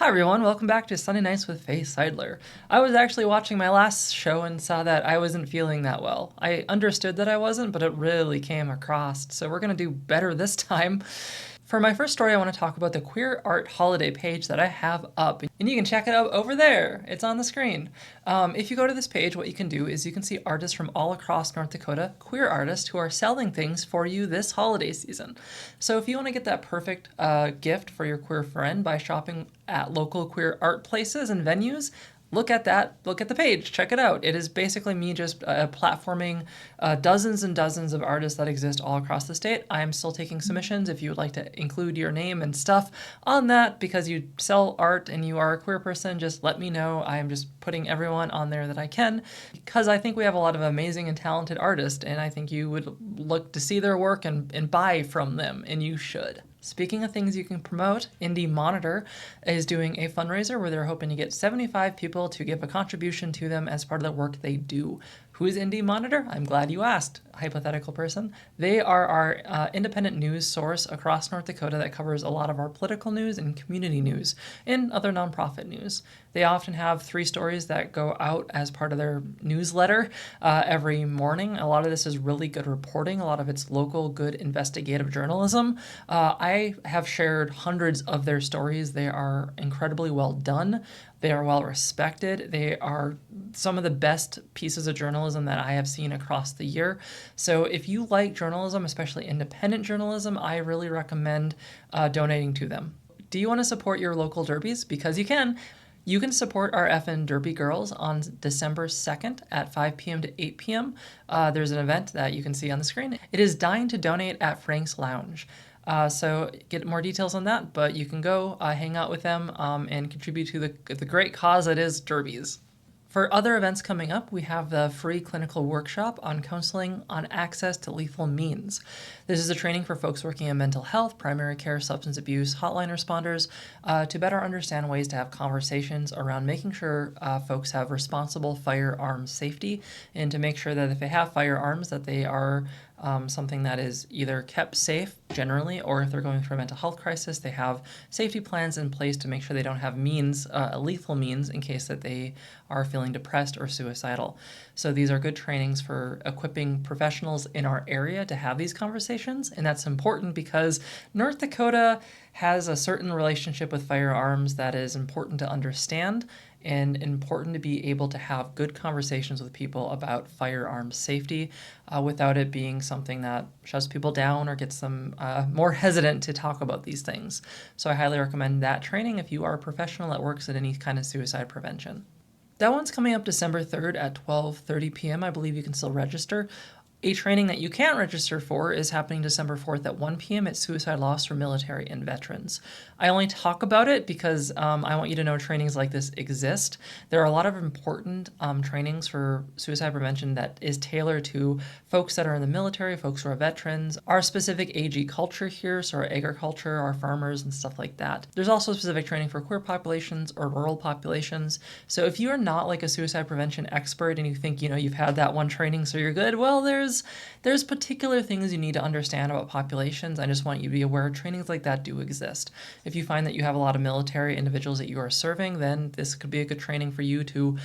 Hi everyone, welcome back to Sunday Nights with Faye Seidler. I was actually watching my last show and saw that I wasn't feeling that well. I understood that I wasn't, but it really came across, so we're gonna do better this time. For my first story, I want to talk about the queer art holiday page that I have up, and you can check it out over there. It's on the screen. If you go to this page, what you can do is you can see artists from all across North Dakota, queer artists who are selling things for you this holiday season. So if you want to get that perfect gift for your queer friend by shopping at local queer art places and venues, look at the page, check it out. It is basically me just platforming dozens and dozens of artists that exist all across the state. I am still taking submissions if you would like to include your name and stuff on that because you sell art and you are a queer person, just let me know. I am just putting everyone on there that I can because I think we have a lot of amazing and talented artists and I think you would look to see their work and buy from them, and you should. Speaking of things you can promote, Indie Monitor is doing a fundraiser where they're hoping to get 75 people to give a contribution to them as part of the work they do. Who is Indie Monitor? I'm glad you asked, hypothetical person. They are our independent news source across North Dakota that covers a lot of our political news and community news and other nonprofit news. They often have 3 stories that go out as part of their newsletter every morning. A lot of this is really good reporting. A lot of it's local, good investigative journalism. I have shared hundreds of their stories. They are incredibly well done. They are well respected. They are some of the best pieces of journalism that I have seen across the year. So if you like journalism, especially independent journalism, I really recommend donating to them. Do you want to support your local derbies? Because you can. You can support our FN Derby Girls on December 2nd at 5 p.m. to 8 p.m. There's an event that you can see on the screen. It is Dying to Donate at Frank's Lounge. So get more details on that, but you can go hang out with them and contribute to the great cause that is derbies. For other events coming up, we have the free clinical workshop on counseling on access to lethal means. This is a training for folks working in mental health, primary care, substance abuse, hotline responders, to better understand ways to have conversations around making sure folks have responsible firearm safety, and to make sure that if they have firearms that they are something that is either kept safe generally, or if they're going through a mental health crisis, they have safety plans in place to make sure they don't have means, lethal means, in case that they are feeling depressed or suicidal. So these are good trainings for equipping professionals in our area to have these conversations, and that's important because North Dakota has a certain relationship with firearms that is important to understand and important to be able to have good conversations with people about firearm safety without it being something that shuts people down or gets them more hesitant to talk about these things. So I highly recommend that training if you are a professional that works in any kind of suicide prevention. That one's coming up December 3rd at 12:30 p.m. I believe you can still register. A training that you can't register for is happening December 4th at 1 p.m. at Suicide Loss for Military and Veterans. I only talk about it because I want you to know trainings like this exist. There are a lot of important trainings for suicide prevention that is tailored to folks that are in the military, folks who are veterans, our specific AG culture here, so our agriculture, our farmers, and stuff like that. There's also specific training for queer populations or rural populations. So if you are not like a suicide prevention expert and you think, you've had that one training so you're good, well, there's particular things you need to understand about populations. I just want you to be aware trainings like that do exist. If you find that you have a lot of military individuals that you are serving, then this could be a good training for you to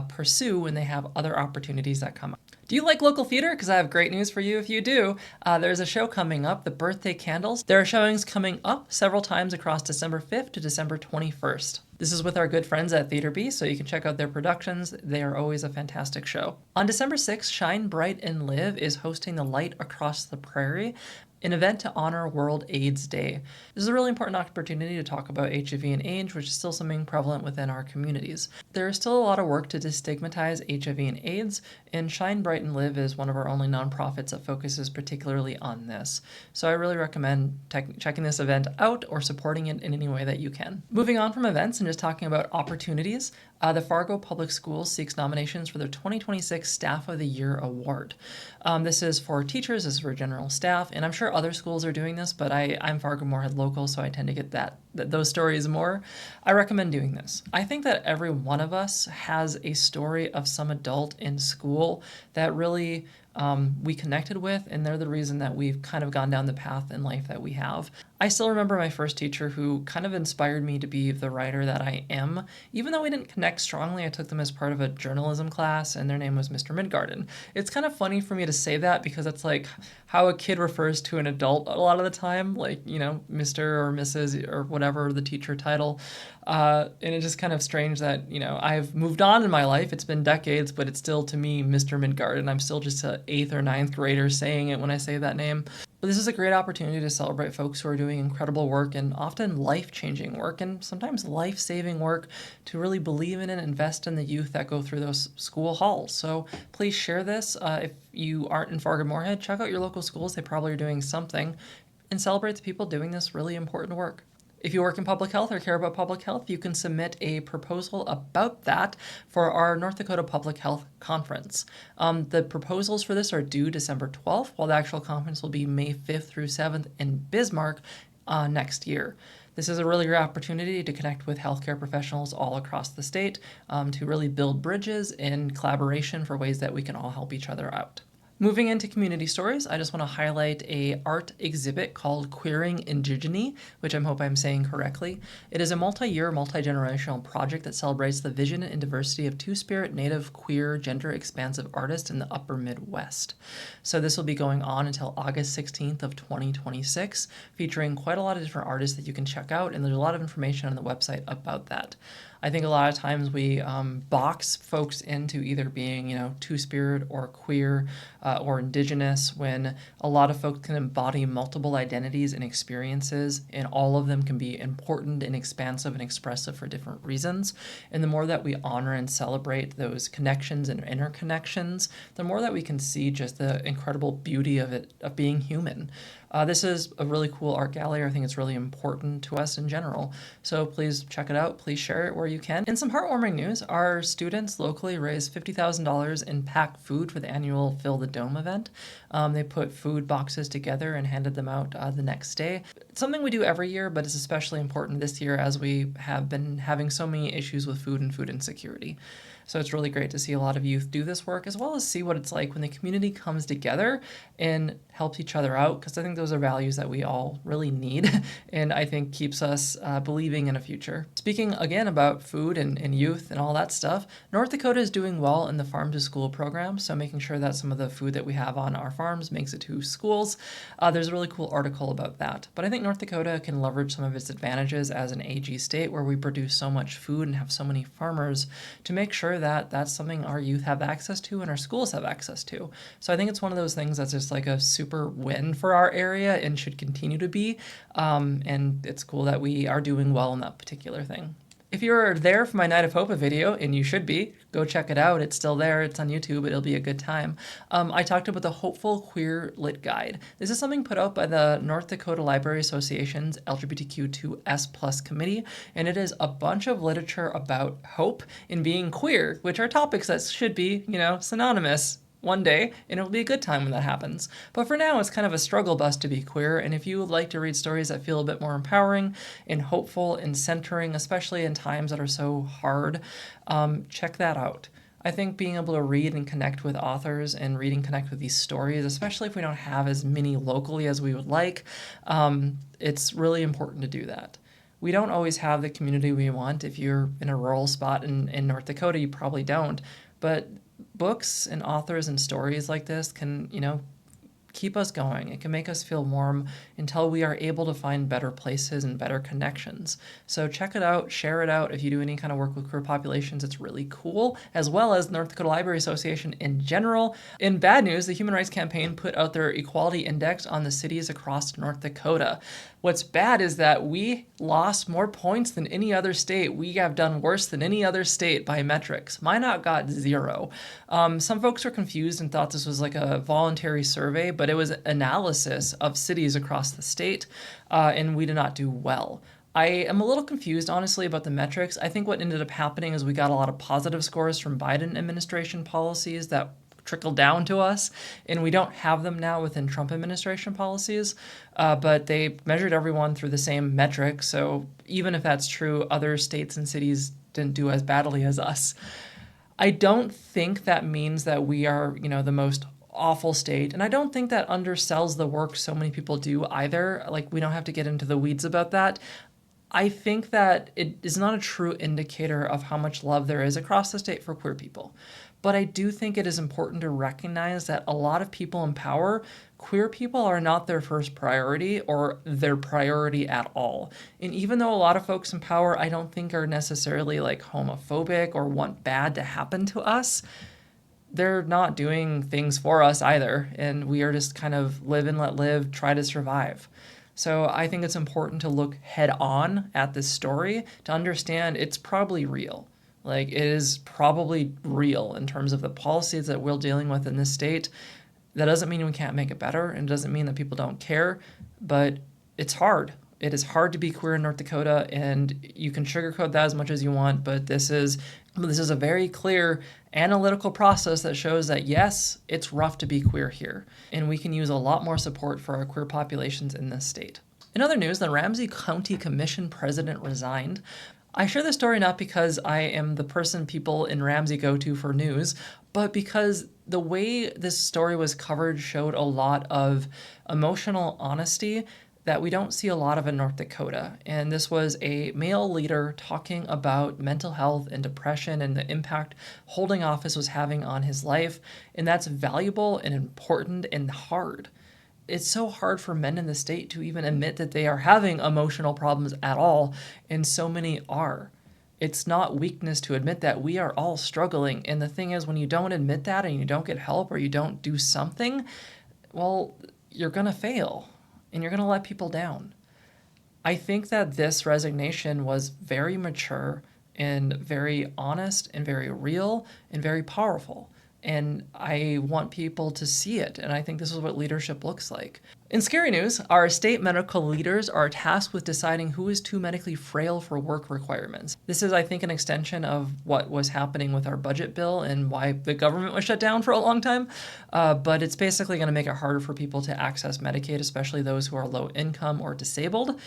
pursue when they have other opportunities that come up. Do you like local theater? Because I have great news for you if you do. There's a show coming up, The Birthday Candles. There are showings coming up several times across December 5th to December 21st. This is with our good friends at Theater B, so you can check out their productions. They are always a fantastic show. On December 6th, Shine Bright and Live is hosting the Light Across the Prairie, an event to honor World AIDS Day. This is a really important opportunity to talk about HIV and AIDS, which is still something prevalent within our communities. There is still a lot of work to destigmatize HIV and AIDS, and Shine Bright and Live is one of our only nonprofits that focuses particularly on this. So I really recommend checking this event out or supporting it in any way that you can. Moving on from events and just talking about opportunities, the Fargo Public Schools seeks nominations for their 2026 Staff of the Year Award. This is for teachers, this is for general staff, and I'm sure other schools are doing this, but I'm Fargo Moorhead local, so I tend to get those stories more. I recommend doing this. I think that every one of us has a story of some adult in school that really we connected with, and they're the reason that we've kind of gone down the path in life that we have. I still remember my first teacher who kind of inspired me to be the writer that I am. Even though we didn't connect strongly, I took them as part of a journalism class, and their name was Mr. Midgarden. It's kind of funny for me to say that because it's like how a kid refers to an adult a lot of the time, like, Mr. or Mrs. or whatever the teacher title. And it's just kind of strange that, I've moved on in my life. It's been decades, but it's still, to me, Mr. Midgarden. I'm still just an 8th or 9th grader saying it when I say that name. But this is a great opportunity to celebrate folks who are doing incredible work and often life-changing work and sometimes life-saving work to really believe in and invest in the youth that go through those school halls. So please share this. If you aren't in Fargo-Moorhead, check out your local schools. They probably are doing something, and celebrate the people doing this really important work. If you work in public health or care about public health, you can submit a proposal about that for our North Dakota Public Health Conference. The proposals for this are due December 12th, while the actual conference will be May 5th through 7th in Bismarck next year. This is a really great opportunity to connect with healthcare professionals all across the state, to really build bridges in collaboration for ways that we can all help each other out. Moving into community stories, I just want to highlight a art exhibit called Queering Indigeny, which I hope I'm saying correctly. It is a multi-year, multi-generational project that celebrates the vision and diversity of Two-Spirit, Native, queer, gender-expansive artists in the upper Midwest. So this will be going on until August 16th of 2026, featuring quite a lot of different artists that you can check out, and there's a lot of information on the website about that. I think a lot of times we box folks into either being, Two-Spirit or queer or Indigenous, when a lot of folks can embody multiple identities and experiences, and all of them can be important and expansive and expressive for different reasons. And the more that we honor and celebrate those connections and interconnections, the more that we can see just the incredible beauty of it, of being human. This is a really cool art gallery. I think it's really important to us in general. So please check it out. Please share it where you can. In some heartwarming news, our students locally raised $50,000 in packed food for the annual Fill the Dome event. They put food boxes together and handed them out the next day. It's something we do every year, but it's especially important this year as we have been having so many issues with food and food insecurity. So it's really great to see a lot of youth do this work, as well as see what it's like when the community comes together and helps each other out, because I think those are values that we all really need and I think keeps us believing in a future. Speaking again about food and youth and all that stuff, North Dakota is doing well in the farm to school program, so making sure that some of the food that we have on our farms makes it to schools. There's a really cool article about that. But I think North Dakota can leverage some of its advantages as an AG state where we produce so much food and have so many farmers to make sure that that's something our youth have access to and our schools have access to. So I think it's one of those things that's just like a super win for our area and should continue to be. And it's cool that we are doing well in that particular thing. If you're there for my Night of Hope video, and you should be, go check it out. It's still there. It's on YouTube. It'll be a good time. I talked about the Hopeful Queer Lit Guide. This is something put out by the North Dakota Library Association's LGBTQ2S+ committee, and it is a bunch of literature about hope and being queer, which are topics that should be, synonymous one day, and it'll be a good time when that happens. But for now, it's kind of a struggle bus to be queer, and if you would like to read stories that feel a bit more empowering and hopeful and centering, especially in times that are so hard, check that out. I think being able to read and connect with authors and read and connect with these stories, especially if we don't have as many locally as we would like, it's really important to do that. We don't always have the community we want. If you're in a rural spot in North Dakota, you probably don't. But books and authors and stories like this can, keep us going. It can make us feel warm until we are able to find better places and better connections. So check it out, share it out. If you do any kind of work with queer populations, it's really cool, as well as North Dakota Library Association in general. In bad news, the Human Rights Campaign put out their Equality Index on the cities across North Dakota. What's bad is that we lost more points than any other state. We have done worse than any other state by metrics. Minot got 0. Some folks were confused and thought this was like a voluntary survey, but it was analysis of cities across the state, and we did not do well. I am a little confused, honestly, about the metrics. I think what ended up happening is we got a lot of positive scores from Biden administration policies that trickled down to us, and we don't have them now within Trump administration policies, but they measured everyone through the same metric, so even if that's true, other states and cities didn't do as badly as us. I don't think that means that we are, the most awful state. And I don't think that undersells the work so many people do either. Like, we don't have to get into the weeds about that. I think that it is not a true indicator of how much love there is across the state for queer people. But I do think it is important to recognize that a lot of people in power, queer people are not their first priority or their priority at all. And even though a lot of folks in power I don't think are necessarily like homophobic or want bad to happen to us, they're not doing things for us either. And we are just kind of live and let live, try to survive. So I think it's important to look head on at this story to understand it's probably real. Like, it is probably real in terms of the policies that we're dealing with in this state. That doesn't mean we can't make it better, and it doesn't mean that people don't care, but it's hard. It is hard to be queer in North Dakota, and you can sugarcoat that as much as you want, but this is a very clear analytical process that shows that, yes, it's rough to be queer here, and we can use a lot more support for our queer populations in this state. In other news, the Ramsey County Commission president resigned. I share this story not because I am the person people in Ramsey go to for news, but because the way this story was covered showed a lot of emotional honesty that we don't see a lot of in North Dakota. And this was a male leader talking about mental health and depression and the impact holding office was having on his life. And that's valuable and important and hard. It's so hard for men in the state to even admit that they are having emotional problems at all, and so many are. It's not weakness to admit that. We are all struggling, and the thing is, when you don't admit that and you don't get help or you don't do something, well, you're going to fail, and you're going to let people down. I think that this resignation was very mature and very honest and very real and very powerful. And I want people to see it, and I think this is what leadership looks like. In scary news, our state medical leaders are tasked with deciding who is too medically frail for work requirements. This is, I think, an extension of what was happening with our budget bill and why the government was shut down for a long time, but it's basically going to make it harder for people to access Medicaid, especially those who are low income or disabled,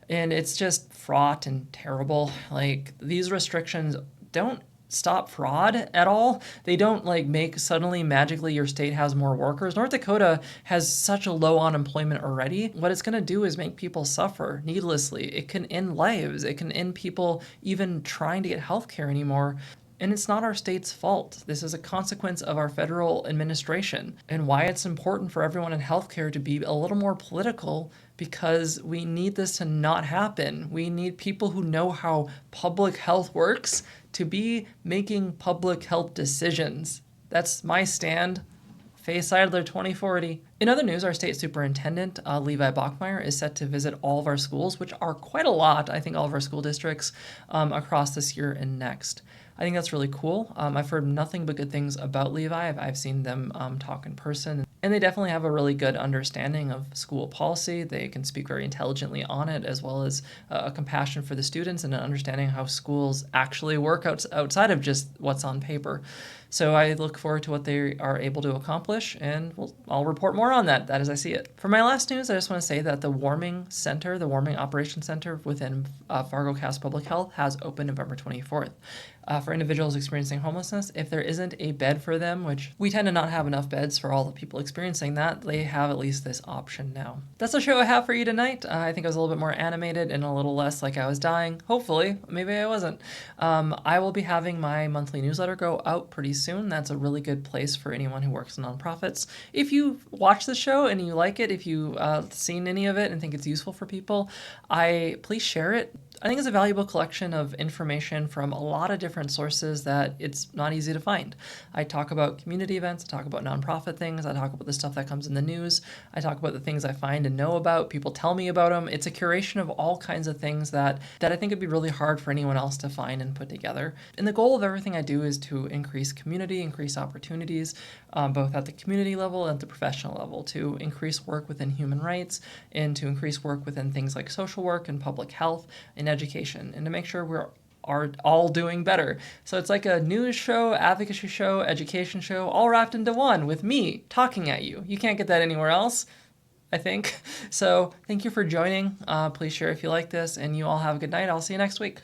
and it's just fraught and terrible. Like, these restrictions don't stop fraud at all. They don't make suddenly magically your state has more workers. North Dakota has such a low unemployment already. What it's going to do is make people suffer needlessly. It can end lives. It can end people even trying to get health care anymore. And it's not our state's fault. This is a consequence of our federal administration, and why it's important for everyone in healthcare to be a little more political, because we need this to not happen. We need people who know how public health works to be making public health decisions. That's my stand. Faye Seidler, 2040. In other news, our state superintendent, Levi Bachmeyer, is set to visit all of our schools, which are quite a lot, I think all of our school districts across this year and next. I think that's really cool. I've heard nothing but good things about Levi. I've seen them talk in person, and they definitely have a really good understanding of school policy. They can speak very intelligently on it, as well as a compassion for the students and an understanding how schools actually work outside of just what's on paper. So I look forward to what they are able to accomplish, and I'll report more on that as I see it. For my last news, I just want to say that the Warming Center, the Warming Operations Center within Fargo Cass Public Health, has opened November 24th. For individuals experiencing homelessness, if there isn't a bed for them, which we tend to not have enough beds for all the people experiencing that, they have at least this option now. That's the show I have for you tonight. I think I was a little bit more animated and a little less like I was dying. Hopefully. Maybe I wasn't. I will be having my monthly newsletter go out pretty soon. That's a really good place for anyone who works in nonprofits. If you watch the show and you like it, if you've seen any of it and think it's useful for people, please share it. I think it's a valuable collection of information from a lot of different sources that it's not easy to find. I talk about community events, I talk about nonprofit things, I talk about the stuff that comes in the news, I talk about the things I find and know about, people tell me about them. It's a curation of all kinds of things that I think would be really hard for anyone else to find and put together. And the goal of everything I do is to increase community, increase opportunities, both at the community level and at the professional level, to increase work within human rights and to increase work within things like social work and public health and education, and to make sure we're all doing better. So it's like a news show, advocacy show, education show, all wrapped into one with me talking at you. You can't get that anywhere else, I think. So thank you for joining. Please share if you like this, and you all have a good night. I'll see you next week.